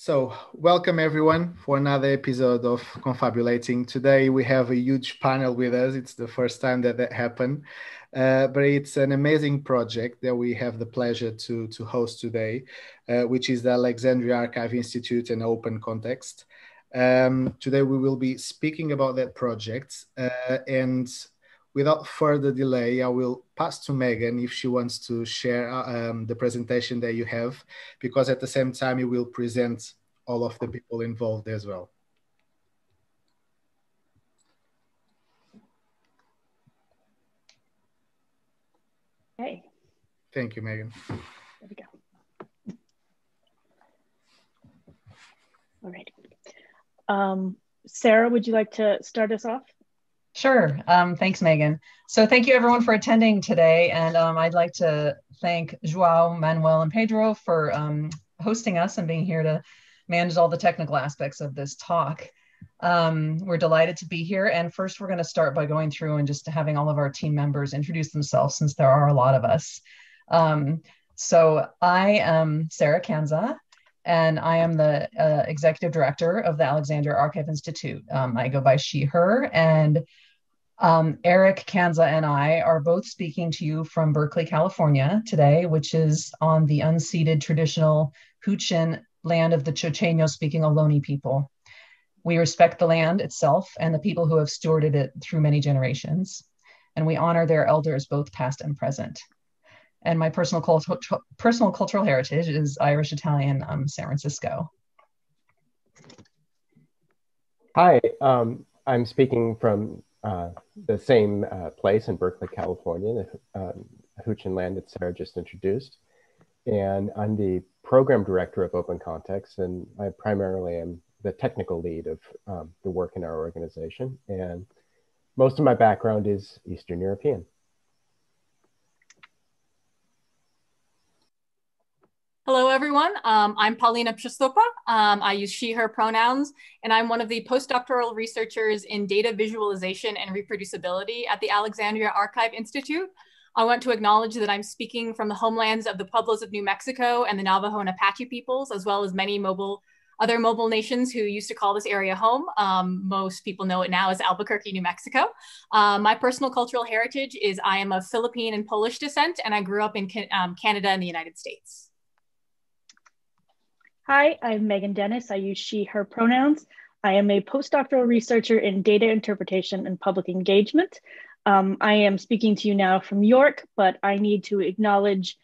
So, welcome everyone for another episode of Confabulating. Today we have a huge panel with us. It's the first time that happened, but it's an amazing project that we have the pleasure to host today, which is the Alexandria Archive Institute and Open Context. Today we will be speaking about that project, and without further delay, I will pass to Meghan if she wants to share the presentation that you have, because at the same time, you will present all of the people involved as well. Okay. Thank you, Meghan. There we go. All right. Sarah, would you like to start us off? Sure. Thanks, Meghan. So thank you everyone for attending today. And I'd like to thank Joao, Manuel, and Pedro for hosting us and being here to manage all the technical aspects of this talk. We're delighted to be here. And first, we're going to start by going through and just having all of our team members introduce themselves, since there are a lot of us. So I am Sarah Kansa, and I am the executive director of the Alexandria Archive Institute. I go by she, her, and Eric, Kansa, and I are both speaking to you from Berkeley, California today, which is on the unceded traditional Huichin land of the Chochenyo-speaking Ohlone people. We respect the land itself and the people who have stewarded it through many generations, and we honor their elders, both past and present. And my personal cultural heritage is Irish-Italian, San Francisco. Hi, I'm speaking from the same place in Berkeley, California, the Huichin land that Sarah just introduced. And I'm the program director of Open Context, and I primarily am the technical lead of the work in our organization. And most of my background is Eastern European. Hello, everyone. I'm Paulina Przystupa. I use she, her pronouns, and I'm one of the postdoctoral researchers in data visualization and reproducibility at the Alexandria Archive Institute. I want to acknowledge that I'm speaking from the homelands of the Pueblos of New Mexico and the Navajo and Apache peoples, as well as many other mobile nations who used to call this area home. Most people know it now as Albuquerque, New Mexico. My personal cultural heritage is I am of Philippine and Polish descent, and I grew up in Canada and the United States. Hi, I'm Meghan Dennis. I use she, her pronouns. I am a postdoctoral researcher in data interpretation and public engagement. I am speaking to you now from York, but I need to acknowledge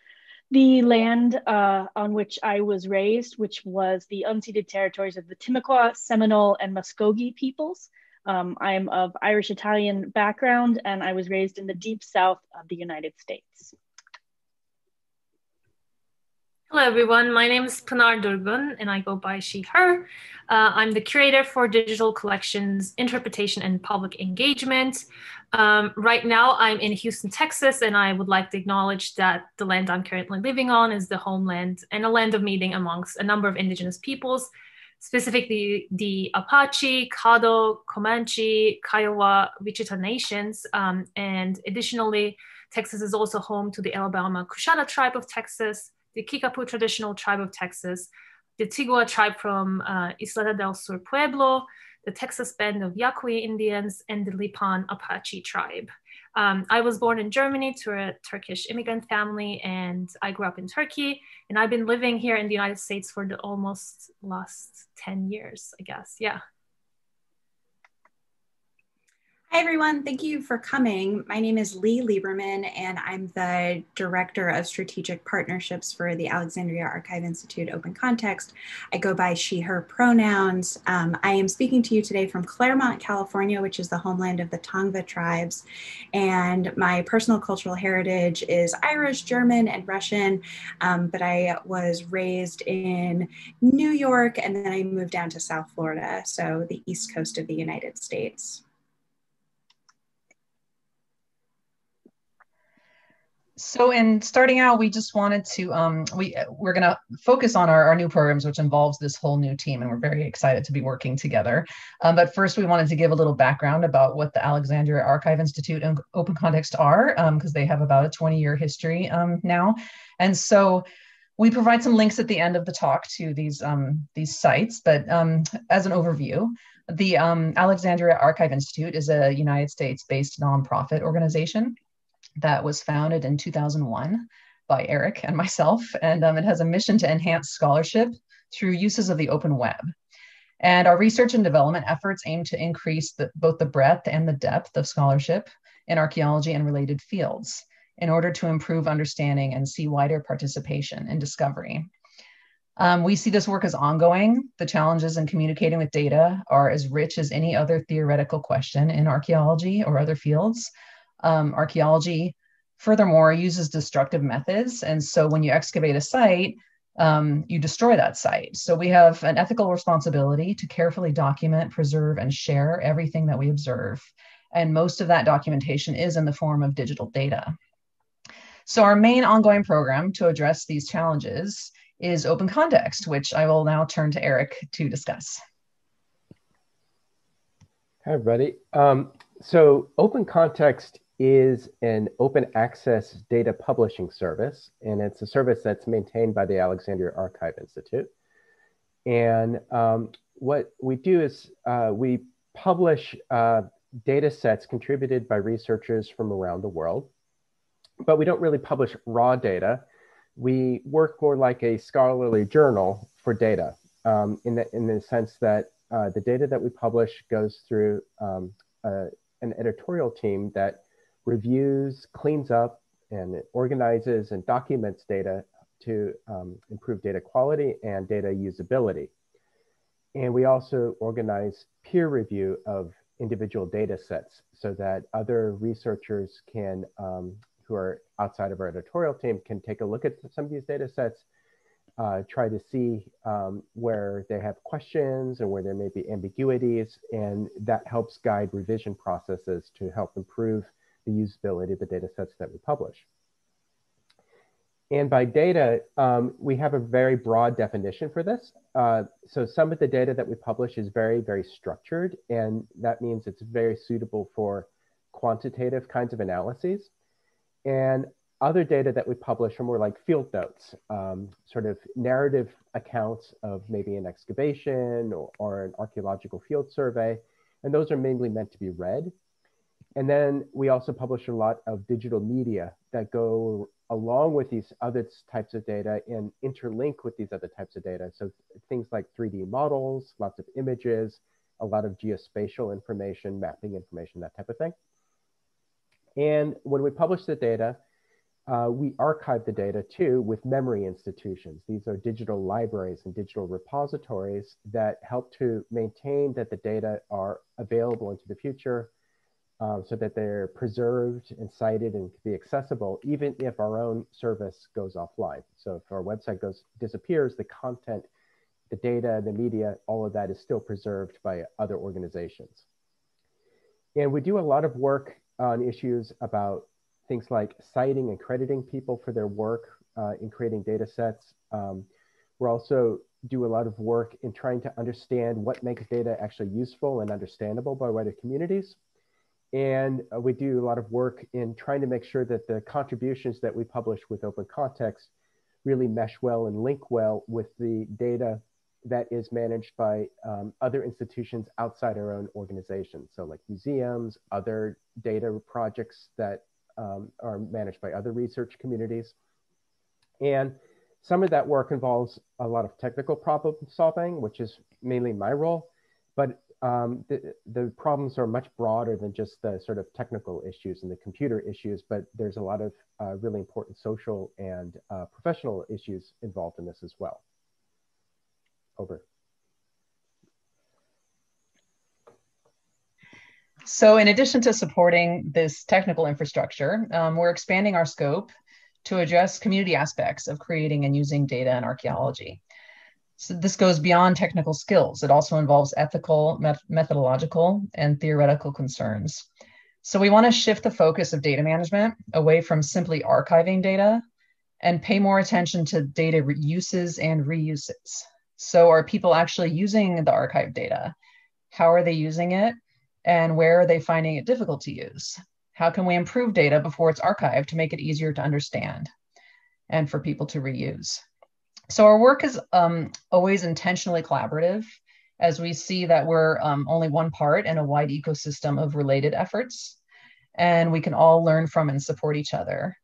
the land on which I was raised, which was the unceded territories of the Timucua, Seminole, and Muskogee peoples. I am of Irish-Italian background, and I was raised in the deep south of the United States. Hello, everyone. My name is Pinar Durgun, and I go by she, her. I'm the curator for digital collections, interpretation, and public engagement. Right now, I'm in Houston, Texas, and I would like to acknowledge that the land I'm currently living on is the homeland and a land of meeting amongst a number of indigenous peoples, specifically the Apache, Caddo, Comanche, Kiowa, Wichita nations. And additionally, Texas is also home to the Alabama Coushatta tribe of Texas, the Kickapoo traditional tribe of Texas, the Tigua tribe from Isla del Sur Pueblo, the Texas band of Yaqui Indians, and the Lipan Apache tribe. I was born in Germany to a Turkish immigrant family, and I grew up in Turkey, and I've been living here in the United States for the almost last 10 years, I guess, yeah. Hi, everyone. Thank you for coming. My name is Leigh Lieberman, and I'm the Director of Strategic Partnerships for the Alexandria Archive Institute Open Context. I go by she, her pronouns. I am speaking to you today from Claremont, California, which is the homeland of the Tongva tribes. And my personal cultural heritage is Irish, German, and Russian, but I was raised in New York, and then I moved down to South Florida, so the East Coast of the United States. So in starting out, we just wanted to, we're going to focus on our new programs, which involves this whole new team, and we're very excited to be working together. But first, we wanted to give a little background about what the Alexandria Archive Institute and Open Context are, because they have about a 20-year history now. And so We provide some links at the end of the talk to these sites, but as an overview, the Alexandria Archive Institute is a United States-based nonprofit organization that was founded in 2001 by Eric and myself, and it has a mission to enhance scholarship through uses of the open web. And our research and development efforts aim to increase both the breadth and the depth of scholarship in archaeology and related fields in order to improve understanding and see wider participation in discovery. We see this work as ongoing. The challenges in communicating with data are as rich as any other theoretical question in archaeology or other fields. Archaeology, furthermore, uses destructive methods. And so when you excavate a site, you destroy that site. So we have an ethical responsibility to carefully document, preserve, and share everything that we observe. And most of that documentation is in the form of digital data. So our main ongoing program to address these challenges is Open Context, which I will now turn to Eric to discuss. Hi, everybody. So Open Context is an open access data publishing service, and it's a service that's maintained by the Alexandria Archive Institute. And what we do is we publish data sets contributed by researchers from around the world, but we don't really publish raw data. We work more like a scholarly journal for data in the sense that the data that we publish goes through an editorial team that reviews, cleans up, and it organizes and documents data to improve data quality and data usability. And we also organize peer review of individual data sets so that other researchers can, who are outside of our editorial team, can take a look at some of these data sets, try to see where they have questions and where there may be ambiguities, and that helps guide revision processes to help improve the usability of the data sets that we publish. And by data, we have a very broad definition for this. So some of the data that we publish is very, very structured, and that means it's very suitable for quantitative kinds of analyses. And other data that we publish are more like field notes, sort of narrative accounts of maybe an excavation or an archaeological field survey. And those are mainly meant to be read. And then we also publish a lot of digital media that go along with these other types of data and interlink with these other types of data. So things like 3D models, lots of images, a lot of geospatial information, mapping information, that type of thing. And when we publish the data, we archive the data too with memory institutions. These are digital libraries and digital repositories that help to maintain that the data are available into the future, so that they're preserved and cited and can be accessible, even if our own service goes offline. So if our website disappears, the content, the data, the media, all of that is still preserved by other organizations. And we do a lot of work on issues about things like citing and crediting people for their work in creating data sets. We're also do a lot of work in trying to understand what makes data actually useful and understandable by wider communities. And we do a lot of work in trying to make sure that the contributions that we publish with Open Context really mesh well and link well with the data that is managed by other institutions outside our own organization. So like museums, other data projects that are managed by other research communities. And some of that work involves a lot of technical problem solving, which is mainly my role, but the problems are much broader than just the sort of technical issues and the computer issues, but there's a lot of really important social and professional issues involved in this as well. Over. So in addition to supporting this technical infrastructure, we're expanding our scope to address community aspects of creating and using data in archaeology. So this goes beyond technical skills. It also involves ethical, methodological, and theoretical concerns. So we want to shift the focus of data management away from simply archiving data and pay more attention to data uses and reuses. So are people actually using the archived data? How are they using it? And where are they finding it difficult to use? How can we improve data before it's archived to make it easier to understand and for people to reuse? So our work is always intentionally collaborative, as we see that we're only one part in a wide ecosystem of related efforts, and we can all learn from and support each other.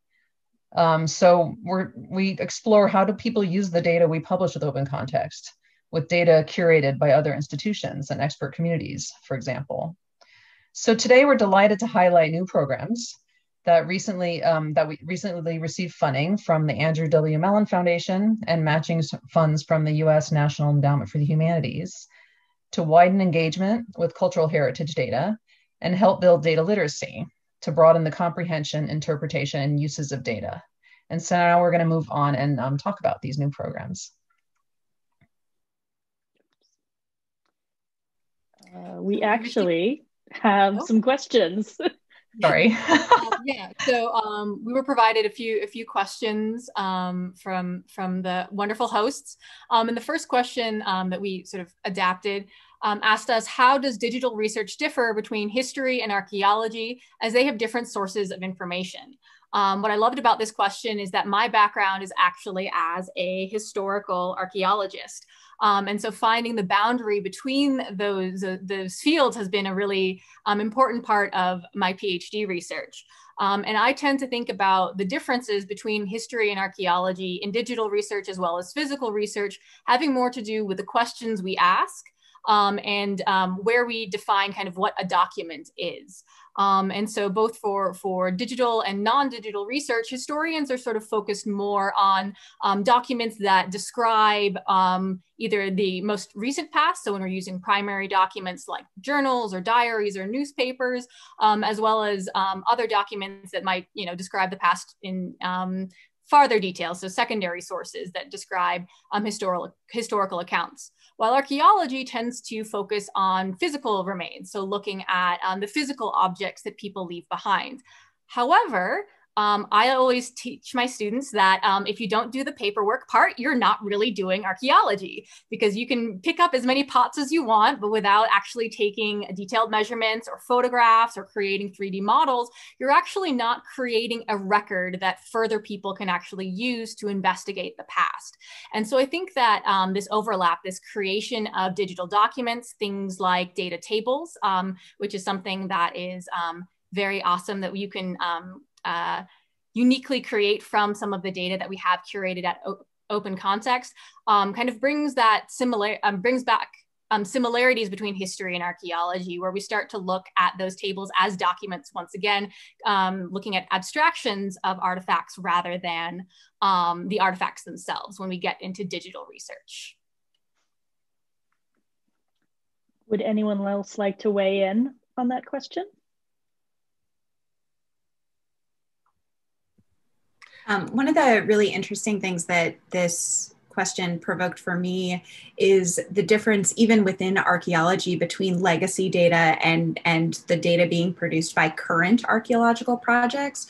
So we explore, how do people use the data we publish with open context, with data curated by other institutions and expert communities, for example. So today we're delighted to highlight new programs that we recently received funding from the Andrew W. Mellon Foundation and matching funds from the U.S. National Endowment for the Humanities to widen engagement with cultural heritage data and help build data literacy to broaden the comprehension, interpretation, and uses of data. And so now we're going to move on and talk about these new programs. We actually have some questions. Sorry. Yeah, so we were provided a few questions from the wonderful hosts. And the first question that we sort of adapted asked us, how does digital research differ between history and archaeology, as they have different sources of information? What I loved about this question is that my background is actually as a historical archaeologist. And so finding the boundary between those fields has been a really important part of my PhD research. And I tend to think about the differences between history and archaeology in digital research as well as physical research, having more to do with the questions we ask and where we define kind of what a document is. And so both for digital and non-digital research, historians are sort of focused more on documents that describe either the most recent past, so when we're using primary documents like journals or diaries or newspapers, as well as other documents that might, describe the past in farther detail, so secondary sources that describe historical accounts. While archaeology tends to focus on physical remains, so looking at the physical objects that people leave behind. However, I always teach my students that if you don't do the paperwork part, you're not really doing archaeology, because you can pick up as many pots as you want, but without actually taking detailed measurements or photographs or creating 3D models, you're actually not creating a record that further people can actually use to investigate the past. And so I think that this overlap, this creation of digital documents, things like data tables, which is something that is very awesome that you can uniquely create from some of the data that we have curated at open context, kind of brings back similarities between history and archaeology, where we start to look at those tables as documents once again, looking at abstractions of artifacts rather than the artifacts themselves when we get into digital research. Would anyone else like to weigh in on that question? One of the really interesting things that this question provoked for me is the difference even within archaeology between legacy data and the data being produced by current archaeological projects.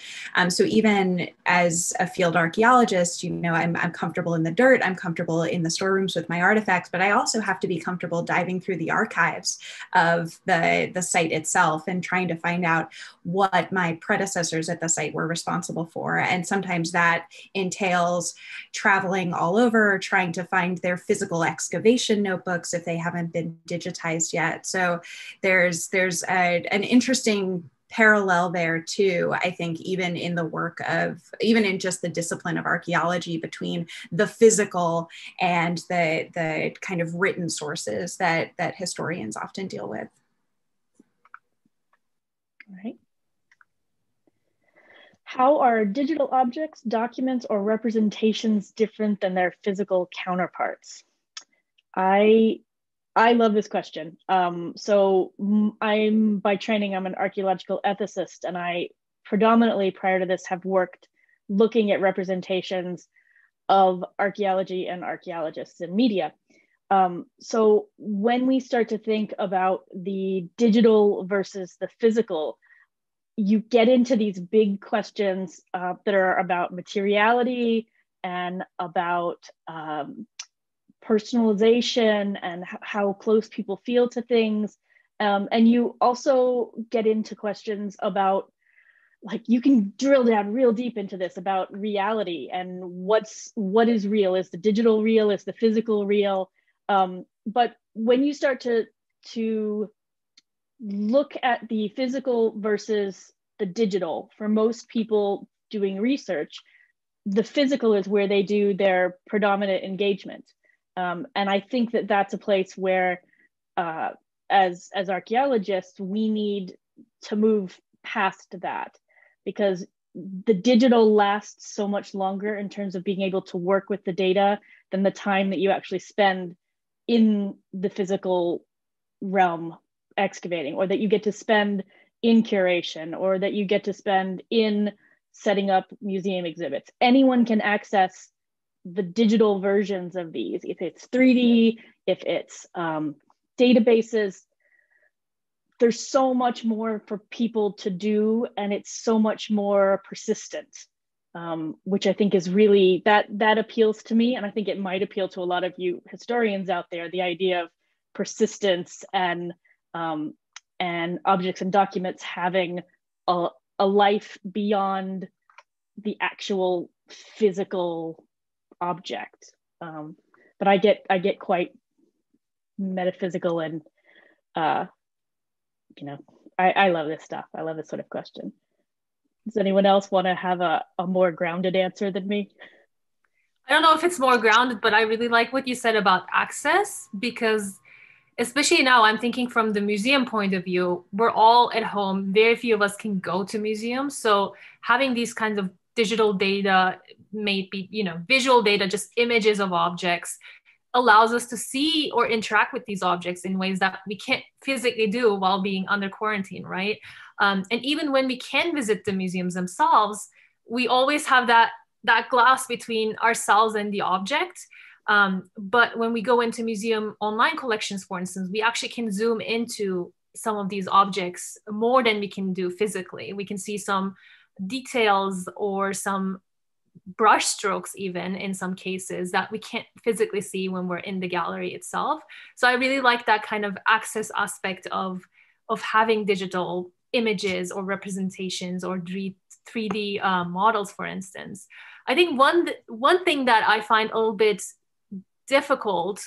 So even as a field archaeologist, I'm comfortable in the dirt, I'm comfortable in the storerooms with my artifacts, but I also have to be comfortable diving through the archives of the site itself and trying to find out what my predecessors at the site were responsible for. And sometimes that entails traveling all over, trying to find their physical excavation notebooks if they haven't been digitized yet. So there's an interesting parallel there too, I think, even in just the discipline of archaeology, between the physical and the kind of written sources that historians often deal with. All right. How are digital objects, documents, or representations different than their physical counterparts? I love this question. So by training, I'm an archaeological ethicist, and I predominantly prior to this have worked looking at representations of archaeology and archaeologists in media. So when we start to think about the digital versus the physical, you get into these big questions that are about materiality and about personalization and how close people feel to things. And you also get into questions about like you can drill down real deep into this about reality and what is real. Is the digital real? Is the physical real? But when you start to look at the physical versus the digital, for most people doing research, the physical is where they do their predominant engagement. And I think that that's a place where, as archaeologists, we need to move past that, because the digital lasts so much longer in terms of being able to work with the data than the time that you actually spend in the physical realm excavating, or that you get to spend in curation, or that you get to spend in setting up museum exhibits. Anyone can access the digital versions of these, if it's 3D, if it's databases. There's so much more for people to do, and it's so much more persistent, which I think is really, that appeals to me, and I think it might appeal to a lot of you historians out there, the idea of persistence and objects and documents having a life beyond the actual physical object. But I get quite metaphysical, and I love this stuff. I love this sort of question. Does anyone else want to have a more grounded answer than me? I don't know if it's more grounded, but I really like what you said about access, because especially now I'm thinking from the museum point of view, we're all at home. Very few of us can go to museums. So having these kinds of digital data, maybe, visual data, just images of objects, allows us to see or interact with these objects in ways that we can't physically do while being under quarantine, right? And even when we can visit the museums themselves, we always have that glass between ourselves and the object. But when we go into museum online collections, for instance, we actually can zoom into some of these objects more than we can do physically. We can see some details or some brush strokes, even in some cases, that we can't physically see when we're in the gallery itself. So I really like that kind of access aspect of having digital images or representations or 3D models, for instance. I think one thing that I find a little bit difficult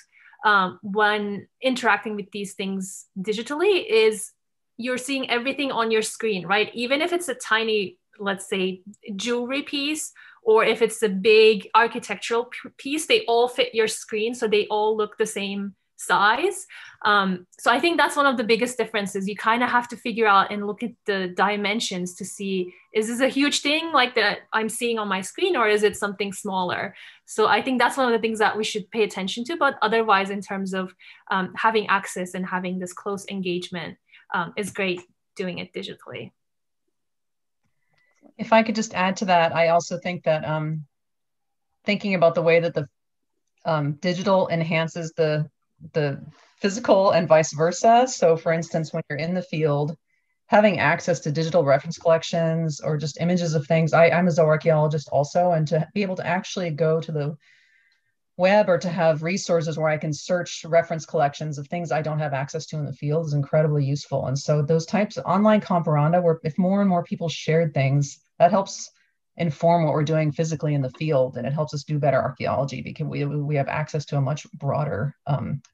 when interacting with these things digitally is you're seeing everything on your screen, right? Even if it's a tiny, let's say, jewelry piece, or if it's a big architectural piece, they all fit your screen, so they all look the same size. So I think that's one of the biggest differences. You kind of have to figure out and look at the dimensions to see, is this a huge thing like that I'm seeing on my screen, or is it something smaller? So I think that's one of the things that we should pay attention to. But otherwise, in terms of having access and having this close engagement, is great doing it digitally. If I could just add to that, I also think that thinking about the way that the digital enhances the physical and vice versa. So for instance, when you're in the field, having access to digital reference collections or just images of things, I'm a zooarchaeologist also, and to be able to actually go to the web or to have resources where I can search reference collections of things I don't have access to in the field is incredibly useful. And so those types of online comparanda, where if more and more people shared things, that helps inform what we're doing physically in the field, and it helps us do better archaeology because we have access to a much broader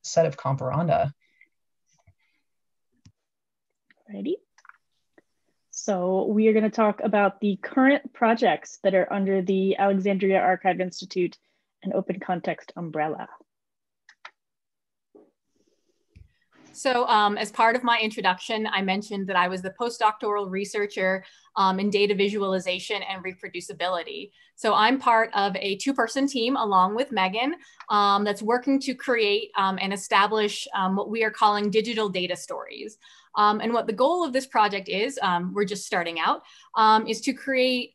set of comparanda. Alrighty. So we are going to talk about the current projects that are under the Alexandria Archive Institute and Open Context umbrella. So as part of my introduction, I mentioned that I was the postdoctoral researcher in data visualization and reproducibility. So I'm part of a two-person team along with Meghan that's working to create and establish what we are calling digital data stories. And what the goal of this project is, we're just starting out, is to create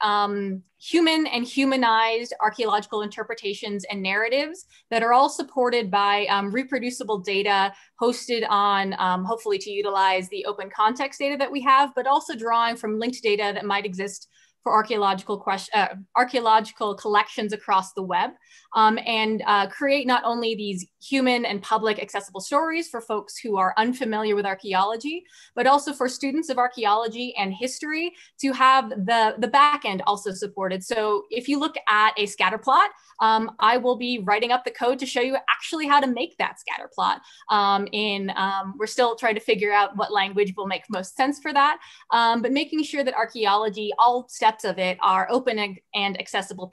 human and humanized archaeological interpretations and narratives that are all supported by reproducible data hosted on, hopefully to utilize the open context data that we have, but also drawing from linked data that might exist for archaeological collections across the web, and create not only these human and public accessible stories for folks who are unfamiliar with archaeology, but also for students of archaeology and history to have the back end also supported. So if you look at a scatter plot, I will be writing up the code to show you actually how to make that scatter plot. We're still trying to figure out what language will make most sense for that, but making sure that archaeology, all steps of it, are open and accessible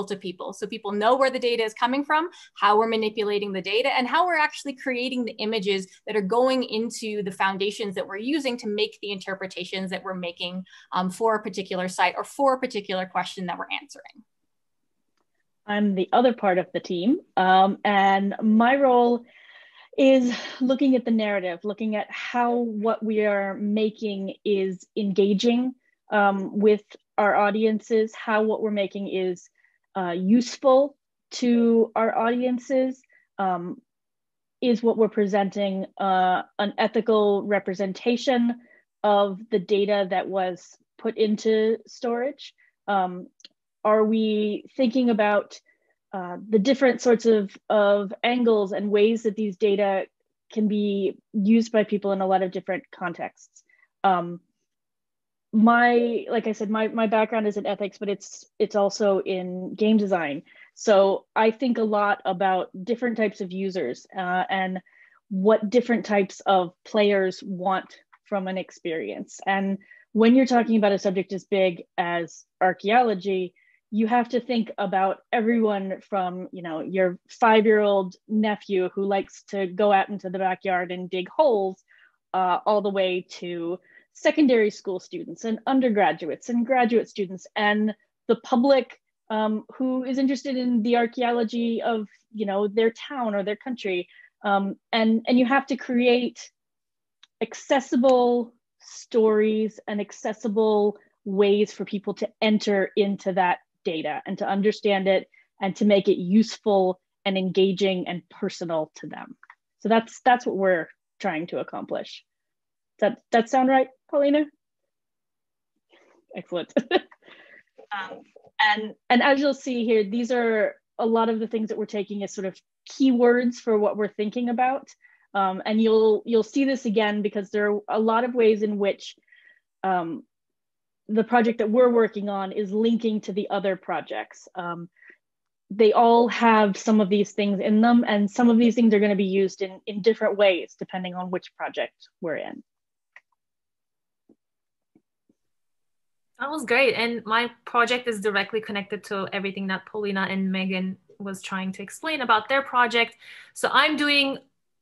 to people. So people know where the data is coming from, how we're manipulating the data, and how we're actually creating the images that are going into the foundations that we're using to make the interpretations that we're making for a particular site or for a particular question that we're answering. I'm the other part of the team, and my role is looking at the narrative, looking at how what we are making is engaging with our audiences, how what we're making is useful to our audiences, is what we're presenting an ethical representation of the data that was put into storage? Are we thinking about the different sorts of angles and ways that these data can be used by people in a lot of different contexts? Like I said, my background is in ethics, but it's also in game design. So I think a lot about different types of users and what different types of players want from an experience. And when you're talking about a subject as big as archaeology, you have to think about everyone from, your 5-year-old nephew who likes to go out into the backyard and dig holes, all the way to secondary school students and undergraduates and graduate students and the public who is interested in the archaeology of, their town or their country. And you have to create accessible stories and accessible ways for people to enter into that data and to understand it and to make it useful and engaging and personal to them. So that's what we're trying to accomplish. Does that sound right, Paulina? Excellent. And as you'll see here, these are a lot of the things that we're taking as sort of keywords for what we're thinking about. And you'll see this again because there are a lot of ways in which the project that we're working on is linking to the other projects. They all have some of these things in them, and some of these things are going to be used in different ways depending on which project we're in. That was great. And my project is directly connected to everything that Paulina and Meghan was trying to explain about their project. So I'm doing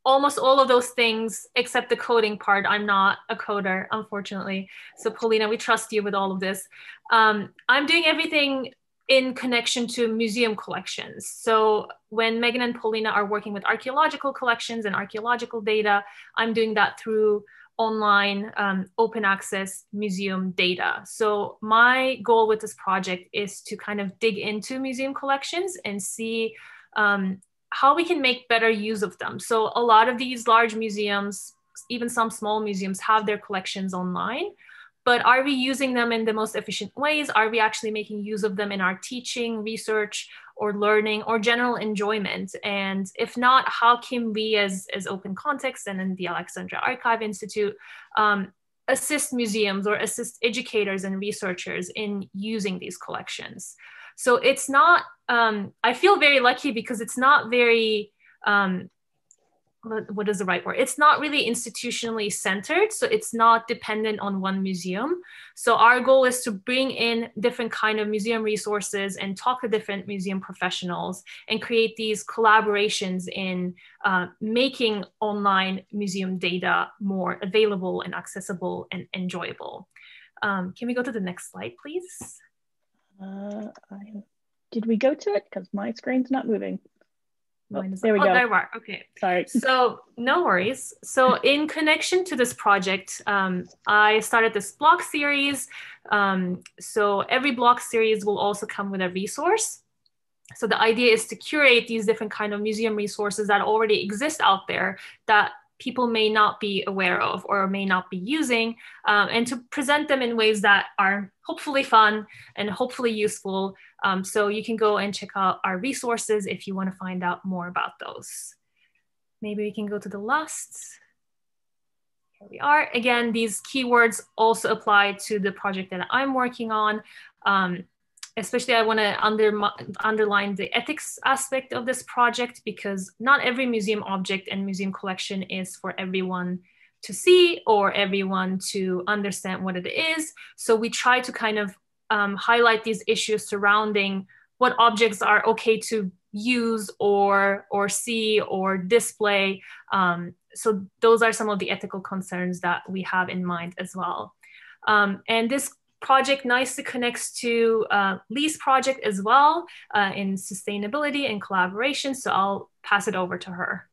almost all of those things except the coding part. I'm not a coder, unfortunately. So Paulina, we trust you with all of this. I'm doing everything in connection to museum collections. So when Meghan and Paulina are working with archaeological collections and archaeological data, I'm doing that through online open access museum data. So my goal with this project is to kind of dig into museum collections and see how we can make better use of them. So a lot of these large museums, even some small museums, have their collections online, but are we using them in the most efficient ways? Are we actually making use of them in our teaching, research, or learning, or general enjoyment? And if not, how can we as Open Context and in the Alexandria Archive Institute assist museums or assist educators and researchers in using these collections? So it's not, I feel very lucky because it's not very, what is the right word? It's not really institutionally centered. So it's not dependent on one museum. So our goal is to bring in different kind of museum resources and talk to different museum professionals and create these collaborations in making online museum data more available and accessible and enjoyable. Can we go to the next slide, please? Did we go to it? Because my screen's not moving. Oh, there we go. There we are. Okay. Sorry. So no worries. So in connection to this project, I started this blog series. So every blog series will also come with a resource. So the idea is to curate these different kind of museum resources that already exist out there that people may not be aware of or may not be using, and to present them in ways that are hopefully fun and hopefully useful. So you can go and check out our resources if you want to find out more about those. Maybe we can go to the last. Here we are. Again, these keywords also apply to the project that I'm working on. Especially I want to underline the ethics aspect of this project, because not every museum object and museum collection is for everyone to see or everyone to understand what it is. So we try to kind of highlight these issues surrounding what objects are okay to use or see or display. So those are some of the ethical concerns that we have in mind as well. And this project nicely connects to Leigh's project as well in sustainability and collaboration. So I'll pass it over to her.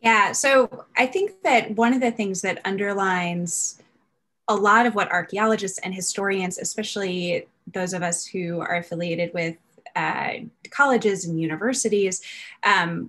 Yeah, so I think that one of the things that underlines a lot of what archaeologists and historians, especially those of us who are affiliated with colleges and universities,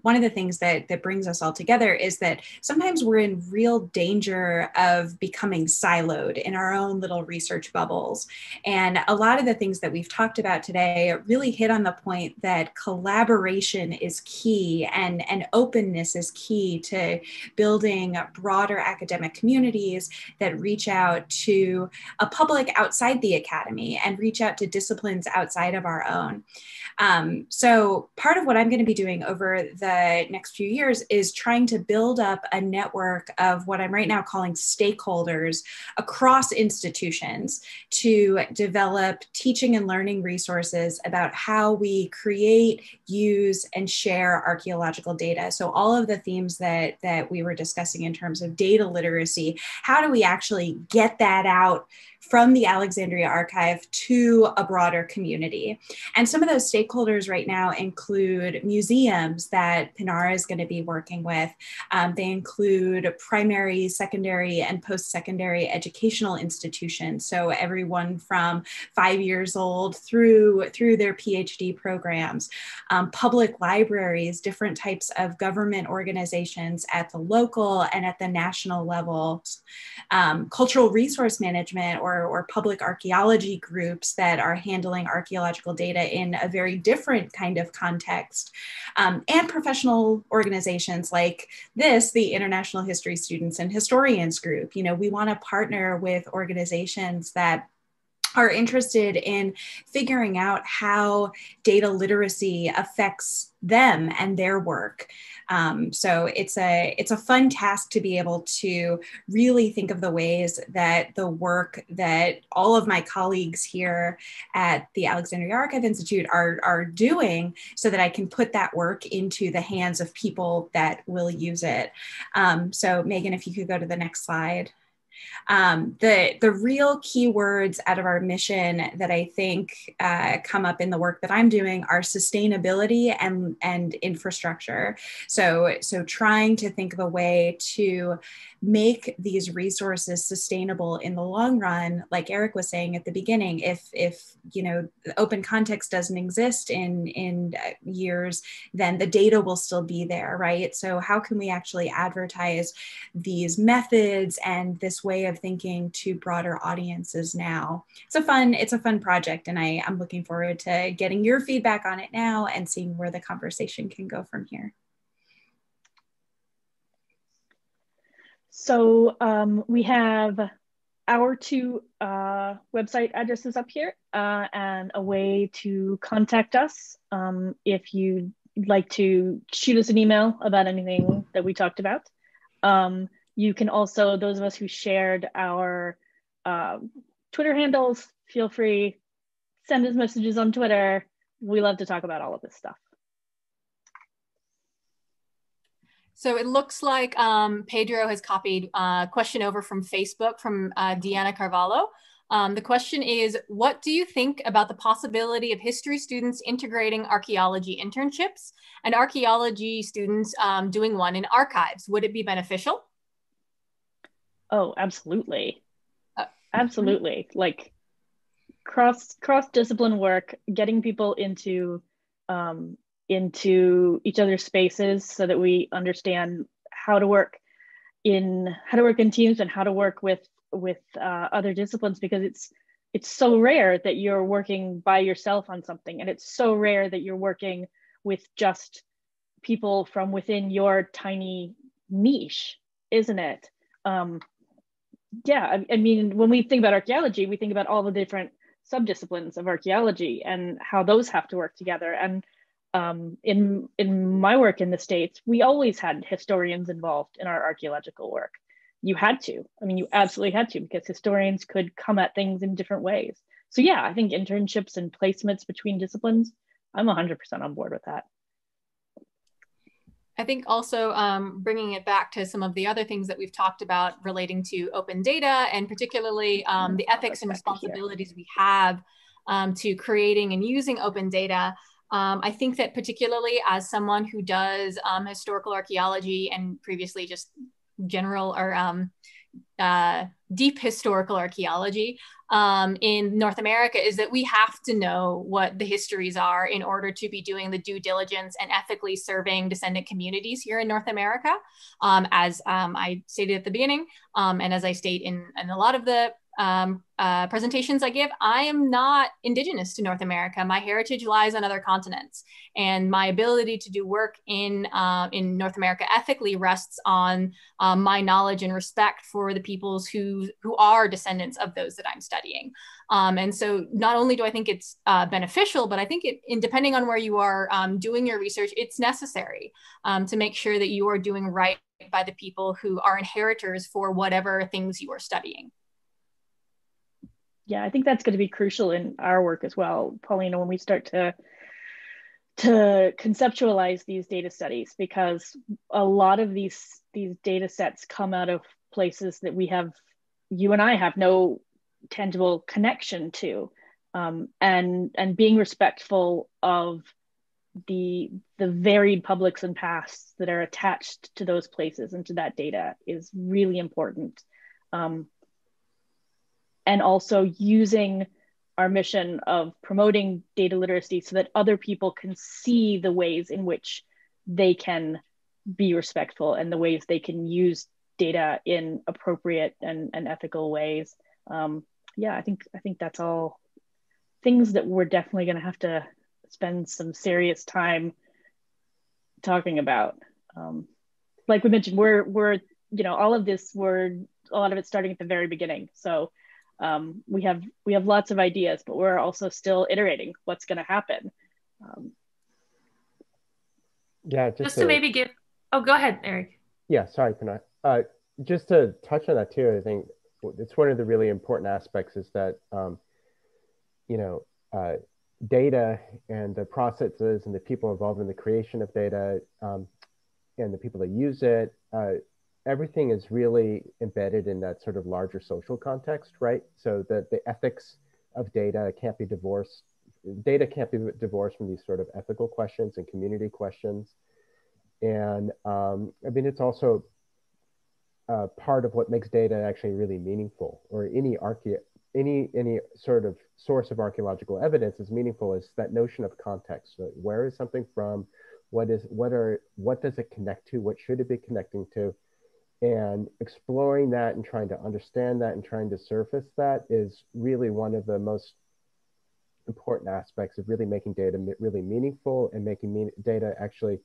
one of the things that brings us all together is that sometimes we're in real danger of becoming siloed in our own little research bubbles. And a lot of the things that we've talked about today really hit on the point that collaboration is key and openness is key to building broader academic communities that reach out to a public outside the academy and reach out to disciplines outside of our own. So part of what I'm going to be doing over the next few years is trying to build up a network of what I'm right now calling stakeholders across institutions to develop teaching and learning resources about how we create, use, and share archaeological data. So all of the themes that we were discussing in terms of data literacy, how do we actually get that out from the Alexandria Archive to a broader community? And some of those stakeholders right now include museums that Pinar is going to be working with. They include primary, secondary, and post-secondary educational institutions. So everyone from 5 years old through their PhD programs, public libraries, different types of government organizations at the local and at the national level, cultural resource management or public archaeology groups that are handling archaeological data in a very different kind of context, and professional organizations like this, the International History Students and Historians Group. You know, we want to partner with organizations that are interested in figuring out how data literacy affects them and their work. So it's a fun task to be able to really think of the ways that the work that all of my colleagues here at the Alexandria Archive Institute are doing, so that I can put that work into the hands of people that will use it. So Megan, if you could go to the next slide. The real keywords out of our mission that I think come up in the work that I'm doing are sustainability and infrastructure. So trying to think of a way to make these resources sustainable in the long run, like Eric was saying at the beginning. If you know, the open context doesn't exist in years, then the data will still be there, right? So how can we actually advertise these methods and this way of thinking to broader audiences now? It's a fun project, and I'm looking forward to getting your feedback on it now and seeing where the conversation can go from here. So we have our two website addresses up here and a way to contact us if you'd like to shoot us an email about anything that we talked about. You can also, those of us who shared our Twitter handles, feel free, send us messages on Twitter. We love to talk about all of this stuff. So it looks like Pedro has copied a question over from Facebook from Deanna Carvalho. The question is, what do you think about the possibility of history students integrating archaeology internships and archaeology students doing one in archives? Would it be beneficial? Oh, absolutely. Absolutely. Like cross-discipline work, getting people into into each other's spaces so that we understand how to work in teams and how to work with other disciplines, because it's so rare that you're working by yourself on something, and it's so rare that you're working with just people from within your tiny niche, isn't it? Yeah, I mean, when we think about archaeology, we think about all the different subdisciplines of archaeology and how those have to work together. And in my work in the States, we always had historians involved in our archaeological work. You had to. I mean, you absolutely had to, because historians could come at things in different ways. So yeah, I think internships and placements between disciplines, I'm 100% on board with that. I think also bringing it back to some of the other things that we've talked about relating to open data, and particularly the ethics and responsibilities we have to creating and using open data. I think that particularly as someone who does historical archaeology and previously just general or deep historical archaeology in North America, is that we have to know what the histories are in order to be doing the due diligence and ethically serving descendant communities here in North America. As I stated at the beginning, and as I state in a lot of the presentations I give, I am not indigenous to North America. My heritage lies on other continents, and my ability to do work in North America ethically rests on my knowledge and respect for the peoples who are descendants of those that I'm studying. And so not only do I think it's beneficial, but I think depending on where you are doing your research, it's necessary to make sure that you are doing right by the people who are inheritors for whatever things you are studying. Yeah, I think that's going to be crucial in our work as well, Paulina, when we start to conceptualize these data studies, because a lot of these data sets come out of places that you and I have no tangible connection to, and being respectful of the varied publics and pasts that are attached to those places and to that data is really important. And also using our mission of promoting data literacy so that other people can see the ways in which they can be respectful and the ways they can use data in appropriate and ethical ways. Yeah, I think that's all things that we're definitely going to have to spend some serious time talking about. Like we mentioned, we're all of this, a lot of it starting at the very beginning. So we have lots of ideas, but we're also still iterating what's going to happen. Yeah, just to maybe give. Oh, go ahead, Eric. Yeah, sorry, Pinar. Just to touch on that too, I think it's one of the really important aspects is that data and the processes and the people involved in the creation of data and the people that use it. Everything is really embedded in that sort of larger social context, right? So that the ethics of data can't be divorced. Data can't be divorced from these sort of ethical questions and community questions. And I mean, it's also part of what makes data actually really meaningful, or any sort of source of archaeological evidence is meaningful, is that notion of context. So where is something from? What does it connect to? What should it be connecting to? And exploring that and trying to understand that and trying to surface that is really one of the most important aspects of really making data really meaningful and making data actually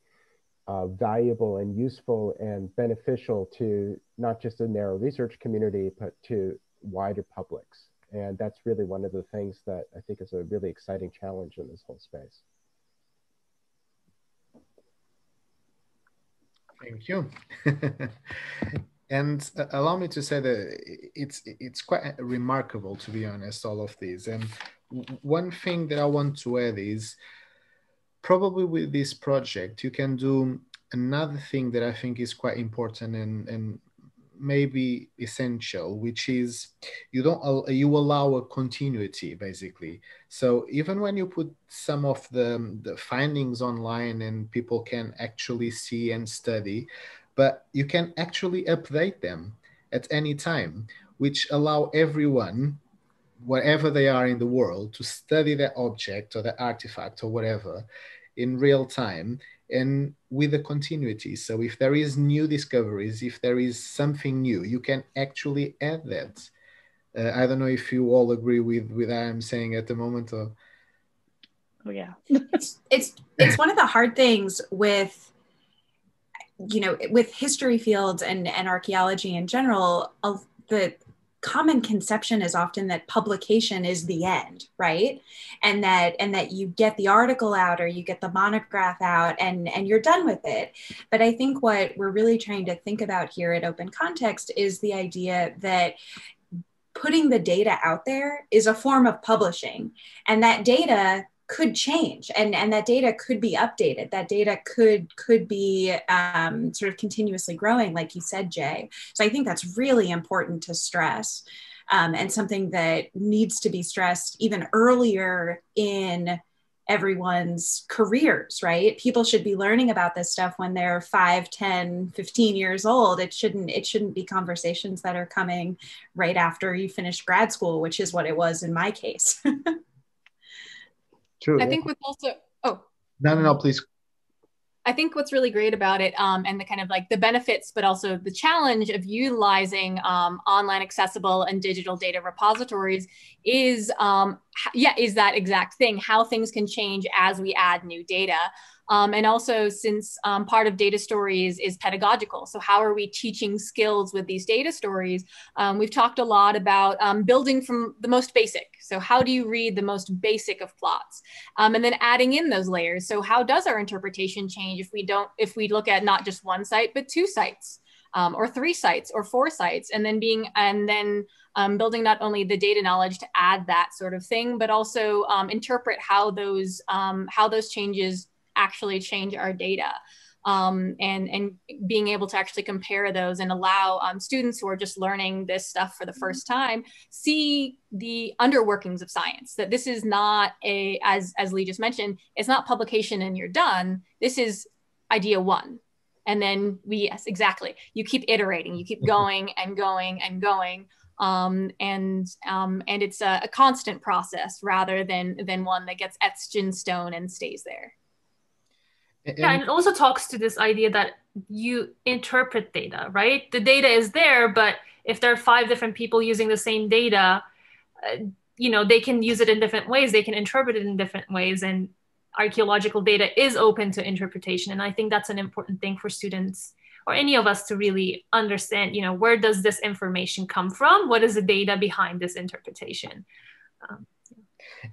valuable and useful and beneficial to not just a narrow research community, but to wider publics. And that's really one of the things that I think is a really exciting challenge in this whole space. Thank you. And allow me to say that it's quite remarkable, to be honest, all of these. And one thing that I want to add is probably with this project, you can do another thing that I think is quite important and maybe essential, which is you allow a continuity, basically. So even when you put some of the findings online and people can actually see and study, but you can actually update them at any time, which allow everyone, wherever they are in the world, to study the object or the artifact or whatever in real time and with a continuity. So if there is new discoveries, if there is something new, you can actually add that. I don't know if you all agree with what I'm saying at the moment. Or... Oh yeah. it's one of the hard things with, you know, with history fields and archaeology in general. The common conception is often that publication is the end, right? And that you get the article out or you get the monograph out and you're done with it. But I think what we're really trying to think about here at Open Context is the idea that putting the data out there is a form of publishing, and that data could change and that data could be updated. That data could be sort of continuously growing, like you said, Jay. So I think that's really important to stress, and something that needs to be stressed even earlier in everyone's careers, right? People should be learning about this stuff when they're 5, 10, 15 years old. It shouldn't be conversations that are coming right after you finish grad school, which is what it was in my case. True. I think with also, No, please. I think what's really great about it, and the kind of like the benefits, but also the challenge of utilizing online accessible and digital data repositories is that exact thing, how things can change as we add new data. And also, since part of data stories is pedagogical, so how are we teaching skills with these data stories? We've talked a lot about building from the most basic. So how do you read the most basic of plots? And then adding in those layers. So how does our interpretation change if we look at not just one site, but 2 sites? Or 3 sites or 4 sites, and then building not only the data knowledge to add that sort of thing, but also interpret how those changes actually change our data, and being able to actually compare those and allow students who are just learning this stuff for the first time see the underworkings of science. That this is not as Leigh just mentioned, it's not publication and you're done. This is idea 1. And then yes, exactly. You keep iterating, you keep going and going and going. And it's a constant process rather than one that gets etched in stone and stays there. Yeah, and it also talks to this idea that you interpret data, right? The data is there, but if there are 5 different people using the same data, they can use it in different ways. They can interpret it in different ways. And archaeological data is open to interpretation. And I think that's an important thing for students or any of us to really understand, where does this information come from? What is the data behind this interpretation?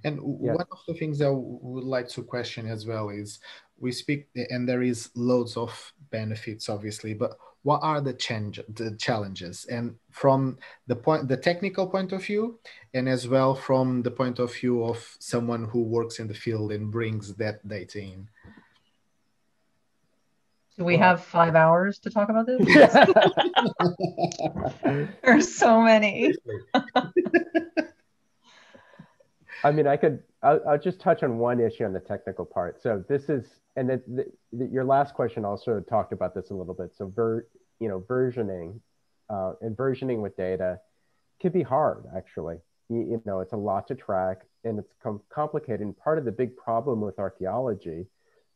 And one of the things I would like to question as well is, we speak, and there is loads of benefits, obviously, but what are the challenges? And from the technical point of view, and as well from the point of view of someone who works in the field and brings that data in. Do we have 5 hours to talk about this? There's so many. I mean, I'll just touch on one issue on the technical part. So this is, and your last question also talked about this a little bit. So versioning and versioning with data can be hard, actually. It's a lot to track and it's complicated. And part of the big problem with archaeology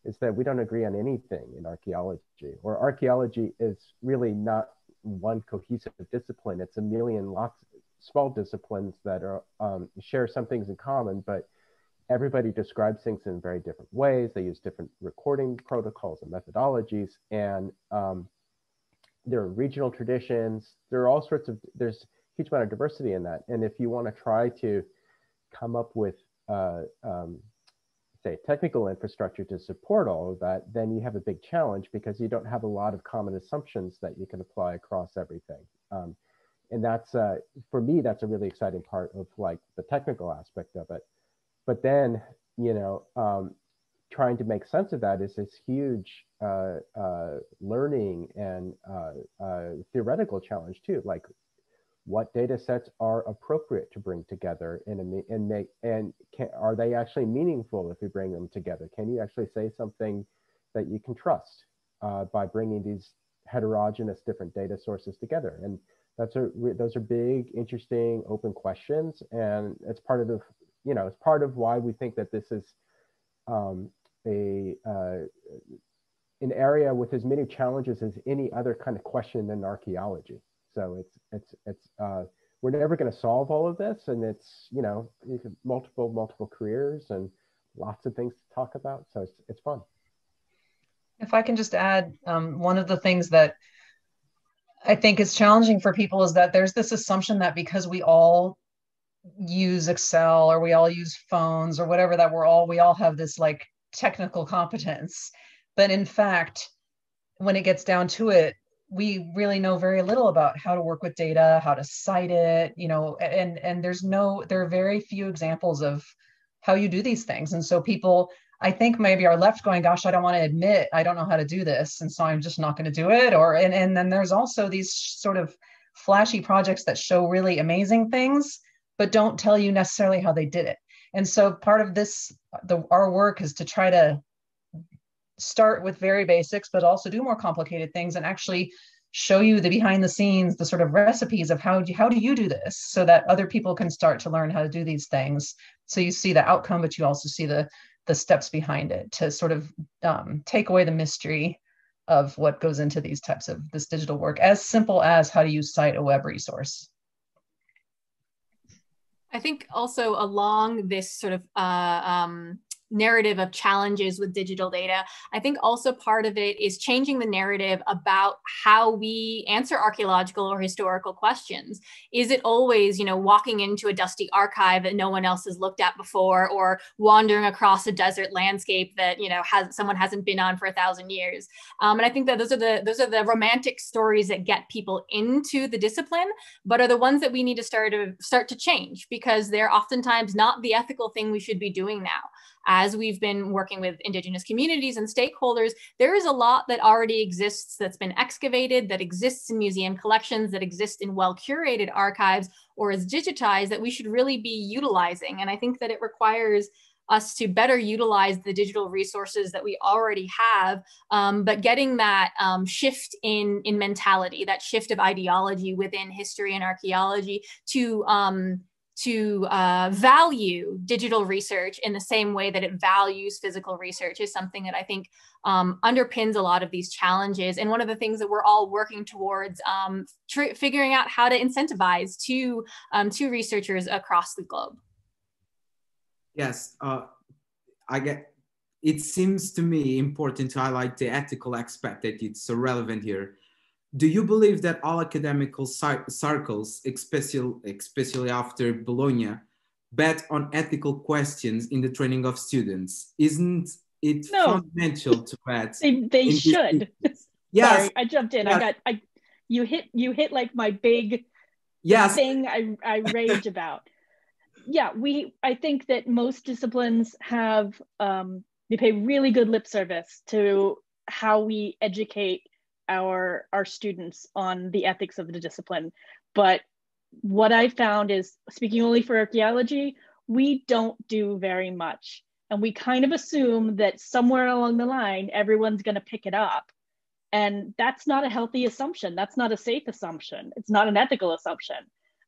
is that we don't agree on anything in archaeology, or archaeology is really not one cohesive discipline. It's a million small disciplines that are share some things in common, but everybody describes things in very different ways. They use different recording protocols and methodologies, and there are regional traditions. There are there's a huge amount of diversity in that. And if you want to try to come up with, say, technical infrastructure to support all of that, then you have a big challenge because you don't have a lot of common assumptions that you can apply across everything. And that's, for me, that's a really exciting part of like the technical aspect of it. But then, trying to make sense of that is this huge learning and theoretical challenge too. Like, what data sets are appropriate to bring together are they actually meaningful if we bring them together? Can you actually say something that you can trust by bringing these heterogeneous different data sources together? And those are big, interesting, open questions, and it's part of it's part of why we think that this is an area with as many challenges as any other kind of question in archaeology. So we're never going to solve all of this, and it's, you know, multiple careers and lots of things to talk about. So it's fun. If I can just add, one of the things that I think is challenging for people is that there's this assumption that because we all use Excel or we all use phones or whatever, that we all have this like technical competence. But in fact, when it gets down to it, we really know very little about how to work with data, how to cite it, you know, and there are very few examples of how you do these things. And so people, I think, maybe are left going, gosh, I don't want to admit I don't know how to do this, and so I'm just not going to do it. And then there's also these sort of flashy projects that show really amazing things, but don't tell you necessarily how they did it. And so part of this, our work is to try to start with very basics, but also do more complicated things and actually show you the behind the scenes, the sort of recipes of how do you do this, so that other people can start to learn how to do these things. So you see the outcome, but you also see the steps behind it, to sort of take away the mystery of what goes into these types of this digital work, as simple as how do you cite a web resource. I think also along this sort of narrative of challenges with digital data, I think also part of it is changing the narrative about how we answer archaeological or historical questions. Is it always, you know, walking into a dusty archive that no one else has looked at before, or wandering across a desert landscape that, you know, someone hasn't been on for 1,000 years? And I think that those are the romantic stories that get people into the discipline, but are the ones that we need to start to change, because they're oftentimes not the ethical thing we should be doing now. As we've been working with Indigenous communities and stakeholders, there is a lot that already exists that's been excavated, that exists in museum collections, that exists in well-curated archives, or is digitized, that we should really be utilizing. And I think that it requires us to better utilize the digital resources that we already have, but getting that shift in mentality, that shift of ideology within history and archaeology to value digital research in the same way that it values physical research is something that I think underpins a lot of these challenges. And one of the things that we're all working towards figuring out how to incentivize to researchers across the globe. Yes, it seems to me important to highlight the ethical aspect that it's so relevant here. Do you believe that all academical circles, especially after Bologna, bet on ethical questions in the training of students? Isn't it fundamental to bet? They should. Yes. Sorry, I jumped in. Yes. You hit like my big thing I rage about. Yeah, I think that most disciplines have they pay really good lip service to how we educate our students on the ethics of the discipline. But what I found is, speaking only for archaeology, we don't do very much. And we kind of assume that somewhere along the line, everyone's going to pick it up. And that's not a healthy assumption. That's not a safe assumption. It's not an ethical assumption.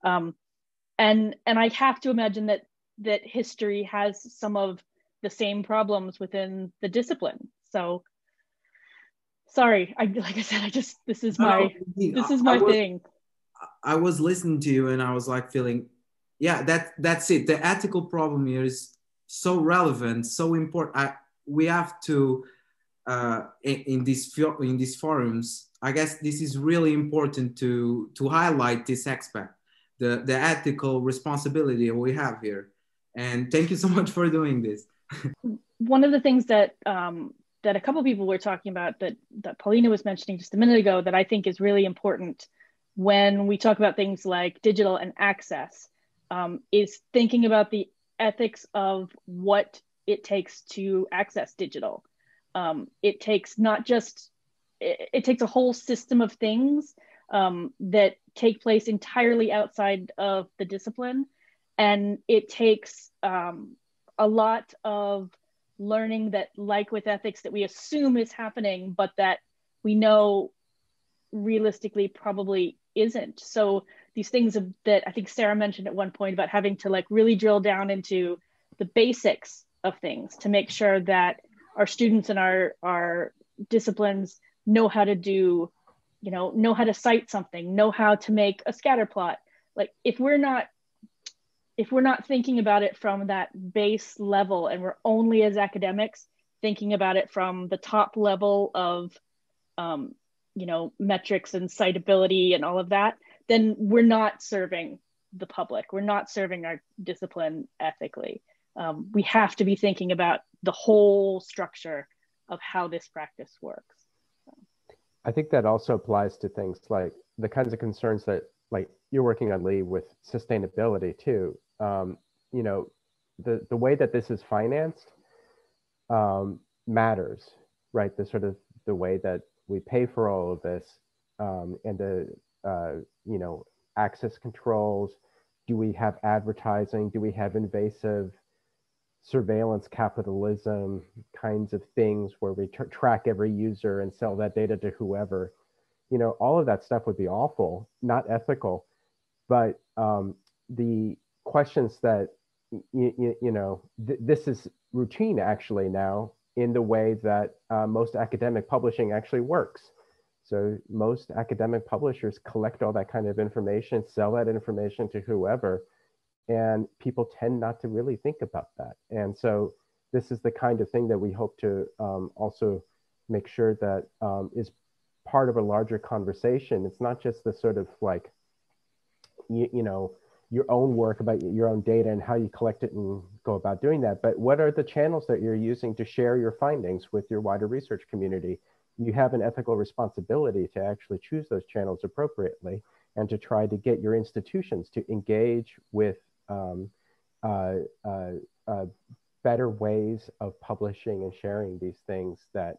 And I have to imagine that history has some of the same problems within the discipline. So sorry, like I said, this is my thing. I was listening to you and I was like feeling, yeah, that's it. The ethical problem here is so relevant, so important. We have to, in these forums, I guess this is really important to highlight this aspect, the ethical responsibility we have here. And thank you so much for doing this. One of the things that a couple of people were talking about that Paulina was mentioning just a minute ago that I think is really important when we talk about things like digital and access is thinking about the ethics of what it takes to access digital. It takes it takes a whole system of things that take place entirely outside of the discipline. And it takes a lot of learning that, like with ethics, that we assume is happening, but that we know realistically probably isn't. So these things that I think Sarah mentioned at one point about having to like really drill down into the basics of things to make sure that our students in our disciplines know how to do, know how to cite something, know how to make a scatter plot. Like if we're not thinking about it from that base level, and we're only as academics thinking about it from the top level of metrics and citability and all of that, then we're not serving the public. We're not serving our discipline ethically. We have to be thinking about the whole structure of how this practice works. I think that also applies to things like the kinds of concerns that like you're working on, Leigh, with sustainability too. The way that this is financed matters, right? The way that we pay for all of this, and the access controls. Do we have advertising? Do we have invasive surveillance capitalism kinds of things where we track every user and sell that data to whoever? All of that stuff would be awful, not ethical. But the questions that, this is routine actually now in the way that most academic publishing actually works. So most academic publishers collect all that kind of information, sell that information to whoever, and people tend not to really think about that. And so this is the kind of thing that we hope to also make sure that is part of a larger conversation. It's not just the sort of like, your own work about your own data and how you collect it and go about doing that, but what are the channels that you're using to share your findings with your wider research community? You have an ethical responsibility to actually choose those channels appropriately and to try to get your institutions to engage with better ways of publishing and sharing these things that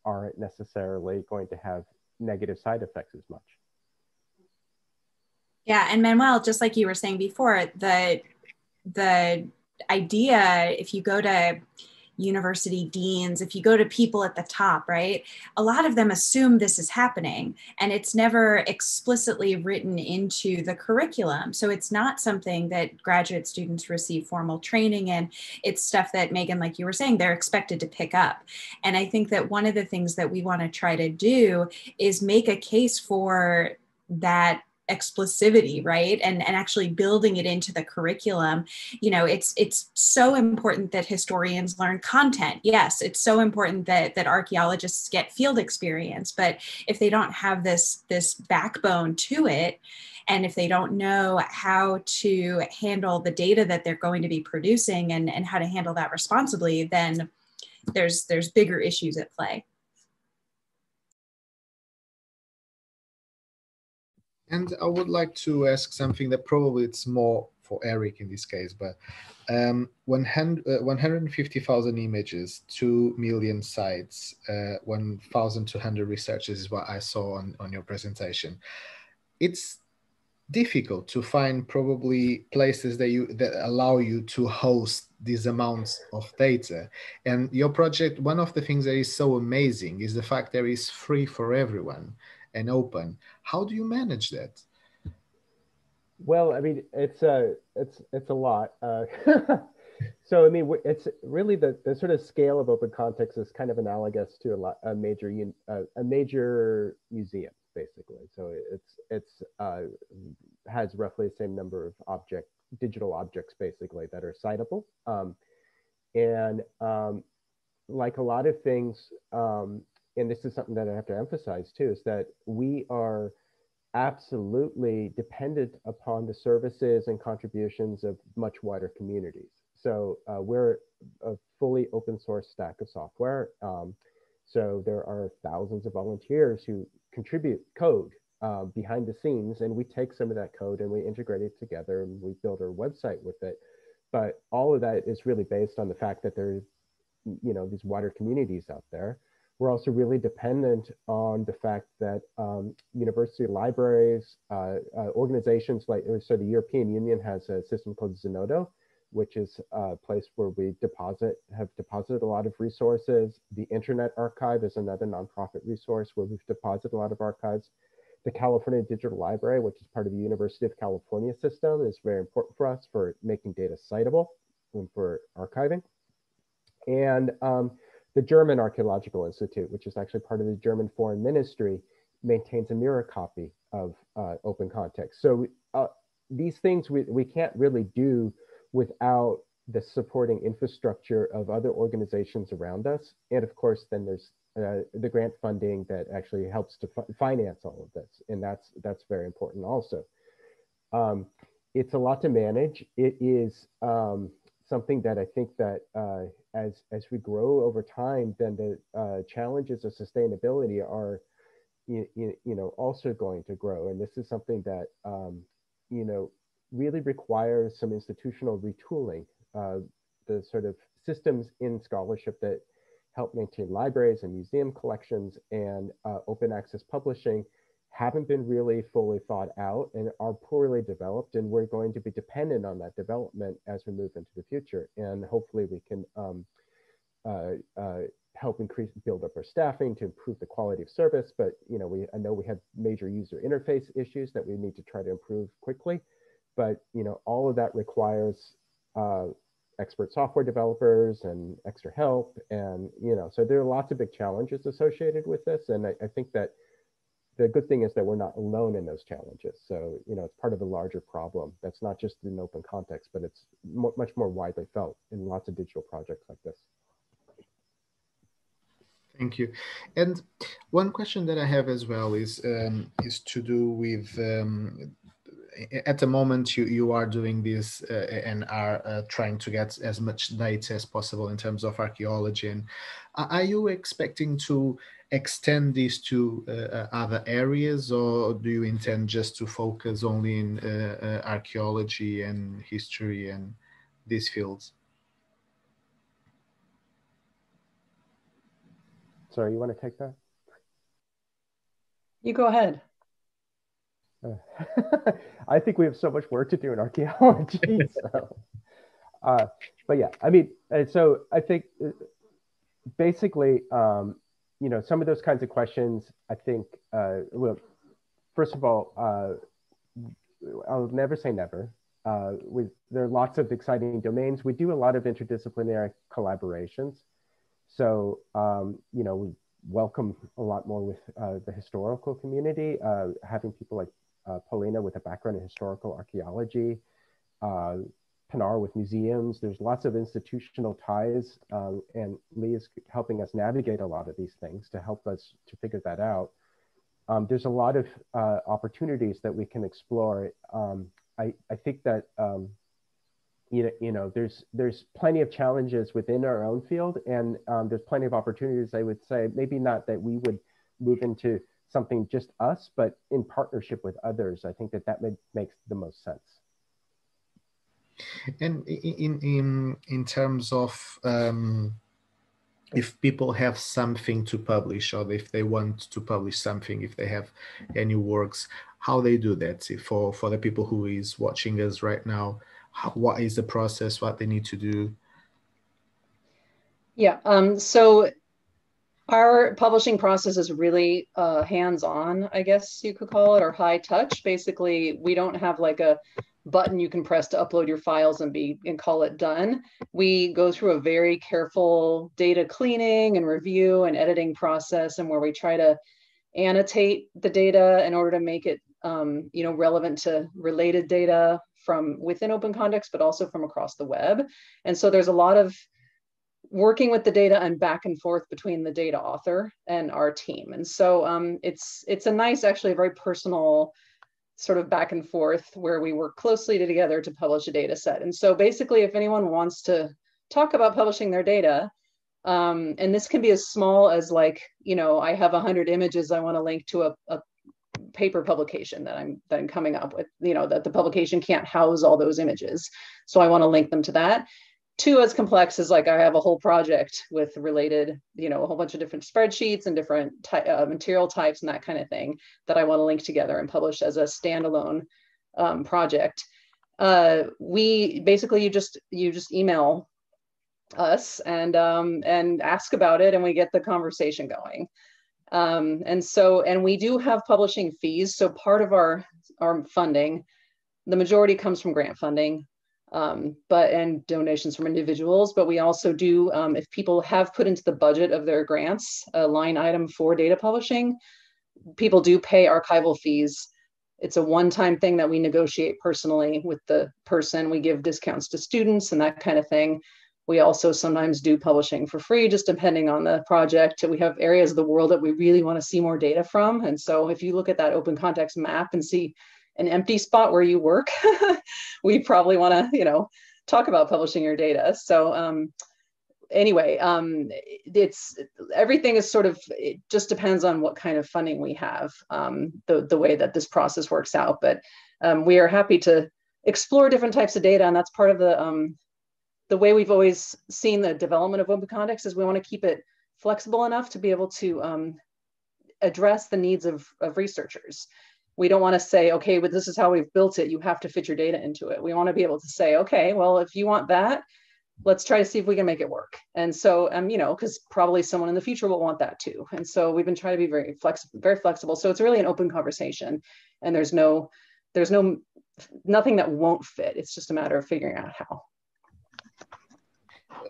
aren't necessarily going to have negative side effects as much. Yeah, and Manuel, just like you were saying before, the idea, if you go to university deans, if you go to people at the top, right, a lot of them assume this is happening and it's never explicitly written into the curriculum. So it's not something that graduate students receive formal training in. It's stuff that, Meghan, like you were saying, they're expected to pick up. And I think that one of the things that we want to try to do is make a case for that explicivity, right? And actually building it into the curriculum. It's so important that historians learn content. Yes, it's so important that archaeologists get field experience, but if they don't have this backbone to it, and if they don't know how to handle the data that they're going to be producing and how to handle that responsibly, then there's bigger issues at play. And I would like to ask something that probably it's more for Eric in this case, but 150,000 images, 2 million sites, 1,200 researchers is what I saw on your presentation. It's difficult to find probably places that allow you to host these amounts of data. And your project, one of the things that is so amazing is the fact that it's free for everyone and open. How do you manage that? Well, I mean, it's a lot. So I mean, it's really the sort of scale of open context is kind of analogous to a major museum, basically. So it's has roughly the same number of digital objects, basically, that are citable. And like a lot of things, and this is something that I have to emphasize too, is that we are absolutely dependent upon the services and contributions of much wider communities. So we're a fully open source stack of software. So there are thousands of volunteers who contribute code behind the scenes, and we take some of that code and we integrate it together and we build our website with it. But all of that is really based on the fact that there's, these wider communities out there. We're also really dependent on the fact that university libraries, organizations like, so the European Union has a system called Zenodo, which is a place where we have deposited a lot of resources. The Internet Archive is another nonprofit resource where we've deposited a lot of archives. The California Digital Library, which is part of the University of California system, is very important for us for making data citable and for archiving. And the German Archaeological Institute, which is actually part of the German Foreign Ministry, maintains a mirror copy of open context. So these things we can't really do without the supporting infrastructure of other organizations around us. And of course, then there's the grant funding that actually helps to finance all of this. And that's very important also. It's a lot to manage. It is something that I think that as we grow over time, then the challenges of sustainability are also going to grow. And this is something that really requires some institutional retooling. The sort of systems in scholarship that help maintain libraries and museum collections and open access publishing haven't been really fully thought out and are poorly developed, and we're going to be dependent on that development as we move into the future. And hopefully we can help build up our staffing to improve the quality of service. But I know we have major user interface issues that we need to try to improve quickly. But all of that requires expert software developers and extra help, and so there are lots of big challenges associated with this. And I think that the good thing is that we're not alone in those challenges. So it's part of a larger problem that's not just in open context, but it's much more widely felt in lots of digital projects like this. Thank you. And one question that I have as well is to do with at the moment you are doing this and are trying to get as much data as possible in terms of archaeology. And are you expecting to extend this to other areas, or do you intend just to focus only in archaeology and history and these fields? Sorry, you want to take that? You go ahead. I think we have so much work to do in archaeology. So. But yeah, I mean, so I think basically, some of those kinds of questions, I think, well, first of all, I'll never say never. There are lots of exciting domains. We do a lot of interdisciplinary collaborations. So, we welcome a lot more with the historical community, having people like Paulina with a background in historical archaeology, Pinar with museums. There's lots of institutional ties, and Leigh is helping us navigate a lot of these things to help us to figure that out. There's a lot of opportunities that we can explore. I think that there's plenty of challenges within our own field, and there's plenty of opportunities. I would say maybe not that we would move into something just us, but in partnership with others. I think that makes the most sense. And in terms of if people have something to publish, or if they want to publish something, if they have any works, how they do that? For the people who is watching us right now, what is the process, what they need to do? Yeah, so our publishing process is really hands-on, I guess you could call it, or high touch. Basically, we don't have like a button you can press to upload your files and call it done. We go through a very careful data cleaning and review and editing process, and where we try to annotate the data in order to make it relevant to related data from within open context, but also from across the web. And so there's a lot of working with the data and back and forth between the data author and our team. And so it's a nice, actually a very personal sort of back and forth where we work closely together to publish a data set. And so basically, if anyone wants to talk about publishing their data, and this can be as small as like, I have 100 images I want to link to a paper publication that I'm coming up with, that the publication can't house all those images. So I want to link them to that. To as complex as like I have a whole project with related, a whole bunch of different spreadsheets and different material types and that kind of thing that I want to link together and publish as a standalone project. We basically, you just email us and ask about it, and we get the conversation going. And we do have publishing fees. So part of our funding, the majority comes from grant funding. and donations from individuals. But we also do, if people have put into the budget of their grants a line item for data publishing, people do pay archival fees. It's a one-time thing that we negotiate personally with the person. We give discounts to students and that kind of thing. We also sometimes do publishing for free, just depending on the project. We have areas of the world that we really want to see more data from. And so if you look at that open context map and see an empty spot where you work, we probably want to, talk about publishing your data. So anyway, everything is sort of, it just depends on what kind of funding we have, the way that this process works out. But we are happy to explore different types of data, and that's part of the way we've always seen the development of open context is we want to keep it flexible enough to be able to address the needs of researchers. We don't want to say, okay, but this is how we've built it, you have to fit your data into it. We want to be able to say, okay, well, if you want that, let's try to see if we can make it work. And so, because probably someone in the future will want that too. And so we've been trying to be very flexible. So it's really an open conversation, and there's nothing that won't fit. It's just a matter of figuring out how.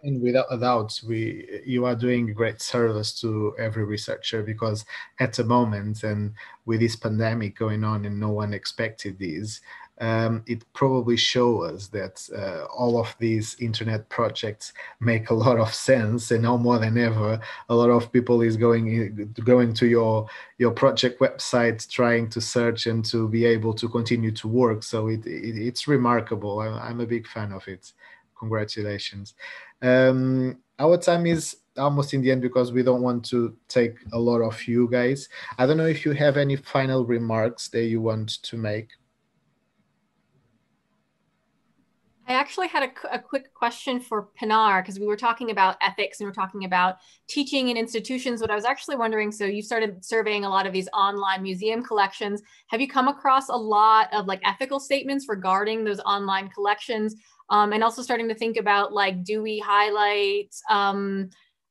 And without a doubt, you are doing a great service to every researcher, because at the moment, and with this pandemic going on and no one expected this, it probably shows us that all of these internet projects make a lot of sense, and now more than ever, a lot of people is going to your project website, trying to search and to be able to continue to work. So it's remarkable. I'm a big fan of it. Congratulations. Our time is almost in the end, because we don't want to take a lot of you guys. I don't know if you have any final remarks that you want to make. I actually had a quick question for Pinar, because we were talking about ethics and we're talking about teaching in institutions. But I was actually wondering, so you started surveying a lot of these online museum collections. Have you come across a lot of ethical statements regarding those online collections? And also starting to think about, do we highlight,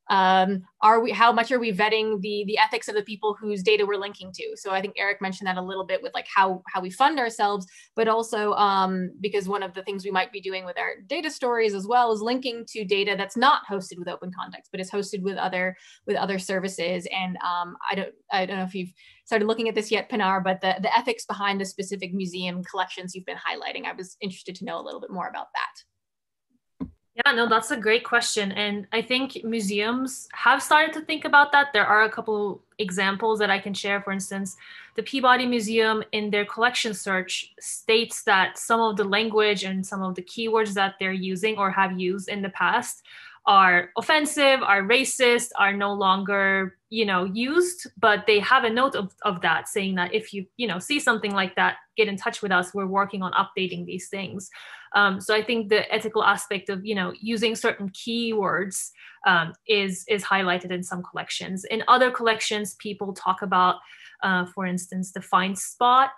how much are we vetting the ethics of the people whose data we're linking to? So I think Eric mentioned that a little bit with how we fund ourselves, but also because one of the things we might be doing with our data stories as well is linking to data that's not hosted with open context, but is hosted with other services. And I don't know if you've started looking at this yet, Pinar, but the ethics behind the specific museum collections you've been highlighting, I was interested to know a little bit more about that. Yeah, no, that's a great question. And I think museums have started to think about that. There are a couple examples that I can share. For instance, the Peabody Museum in their collection search states that some of the language and some of the keywords that they're using or have used in the past are offensive, are racist, are no longer, used, but they have a note of that saying that if you, see something like that, get in touch with us. We're working on updating these things. So I think the ethical aspect of, using certain keywords is highlighted in some collections. In other collections, people talk about, for instance, the find spot.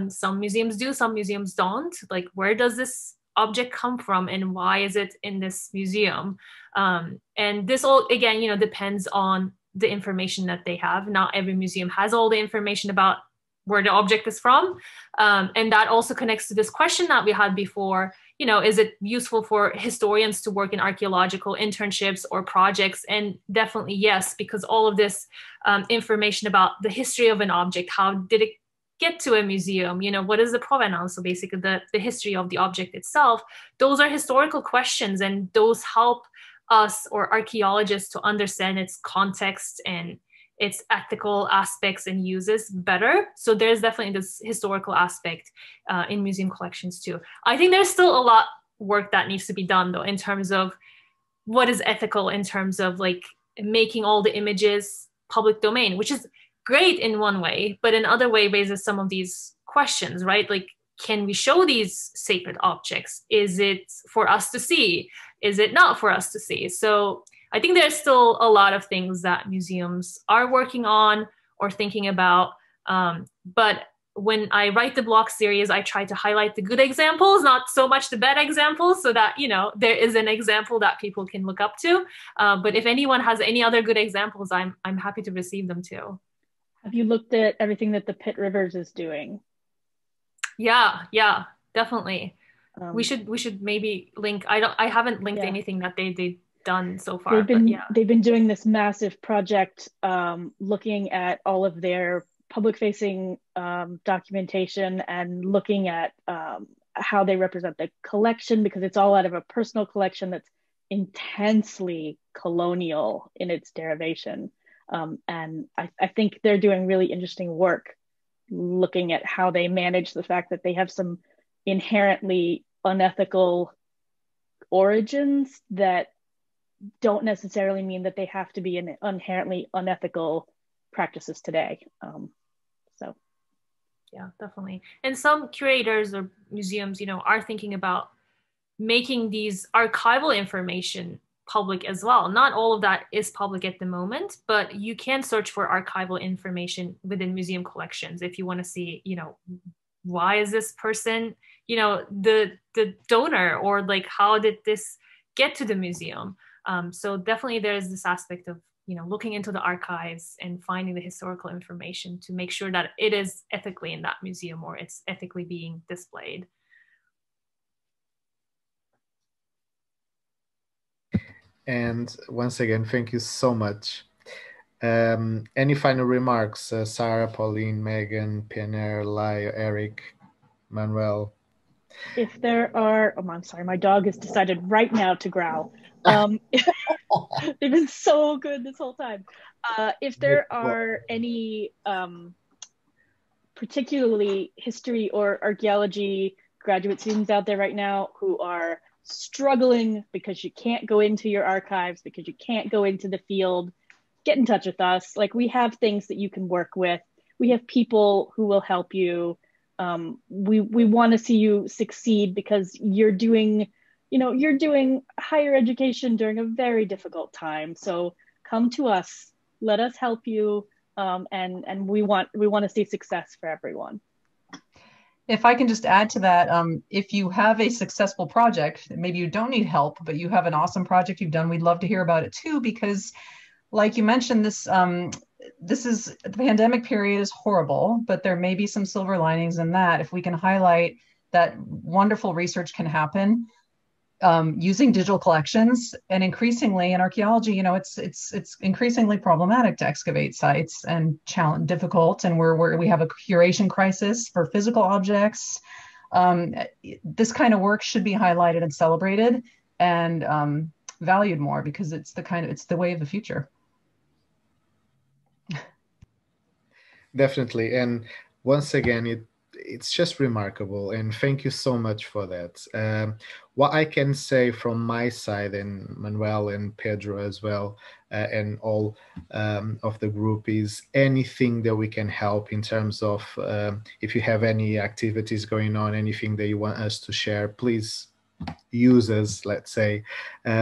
Some museums do, some museums don't. Where does this object come from and why is it in this museum? And this all, again, depends on the information that they have. Not every museum has all the information about where the object is from. And that also connects to this question that we had before, is it useful for historians to work in archaeological internships or projects? And definitely yes, because all of this information about the history of an object, how did it get to a museum, what is the provenance, so basically the history of the object itself, those are historical questions, and those help us or archaeologists to understand its context and its ethical aspects and uses better. So there's definitely this historical aspect in museum collections too. I think there's still a lot work that needs to be done though, in terms of what is ethical, in terms of making all the images public domain, which is great in one way, but in other way raises some of these questions, right? Can we show these sacred objects? Is it for us to see? Is it not for us to see? So I think there's still a lot of things that museums are working on or thinking about. But when I write the blog series, I try to highlight the good examples, not so much the bad examples, so that, there is an example that people can look up to. But if anyone has any other good examples, I'm happy to receive them too. Have you looked at everything that the Pitt Rivers is doing? Yeah, definitely. We should maybe link. I haven't linked anything that they've done so far. They've been doing this massive project looking at all of their public-facing documentation and looking at how they represent the collection, because it's all out of a personal collection that's intensely colonial in its derivation. And I think they're doing really interesting work looking at how they manage the fact that they have some inherently unethical origins that don't necessarily mean that they have to be in inherently unethical practices today. So. Yeah, definitely. And some curators or museums, are thinking about making these archival information public as well. Not all of that is public at the moment, but you can search for archival information within museum collections if you want to see, why is this person, the donor, or like how did this get to the museum? So definitely there's this aspect of looking into the archives and finding the historical information to make sure that it is ethically in that museum or it's ethically being displayed. And once again, thank you so much. Any final remarks, Sarah, Pauline, Meghan, Pinar, Leigh, Eric, Manuel? If there are, I'm sorry, my dog has decided right now to growl. They've been so good this whole time. If there are any particularly history or archaeology graduate students out there right now who are struggling because you can't go into your archives, because you can't go into the field, get in touch with us. Like, we have things that you can work with. We have people who will help you. We want to see you succeed because you're doing higher education during a very difficult time. So come to us, let us help you, and we want to see success for everyone. If I can just add to that, if you have a successful project, maybe you don't need help, but you have an awesome project you've done, we'd love to hear about it too, because like you mentioned, the pandemic period is horrible, but there may be some silver linings in that. If we can highlight that wonderful research can happen using digital collections, and increasingly in archaeology, it's increasingly problematic to excavate sites and difficult, and we have a curation crisis for physical objects. This kind of work should be highlighted and celebrated and valued more, because it's the way of the future. Definitely. And once again, it's just remarkable. And thank you so much for that. What I can say from my side, and Manuel and Pedro as well, and all of the group, is anything that we can help in terms of if you have any activities going on, anything that you want us to share, please use us, let's say.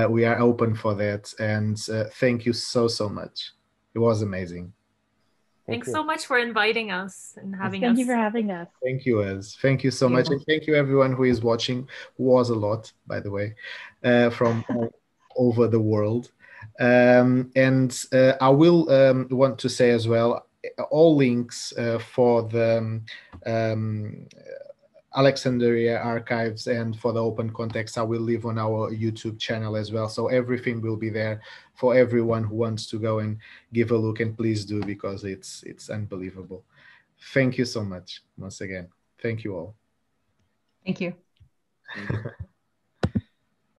We are open for that. And thank you so much. It was amazing. Thanks so much for inviting us and having us. Thank you for having us. Thank you, Ez. Thank you so much. And thank you everyone who is watching, who was a lot, by the way, from all over the world. And I will want to say as well, all links for the Alexandria archives and for the open context I will leave on our YouTube channel as well. So everything will be there for everyone who wants to go and give a look, and please do, because it's unbelievable. Thank you so much once again. Thank you all. Thank you.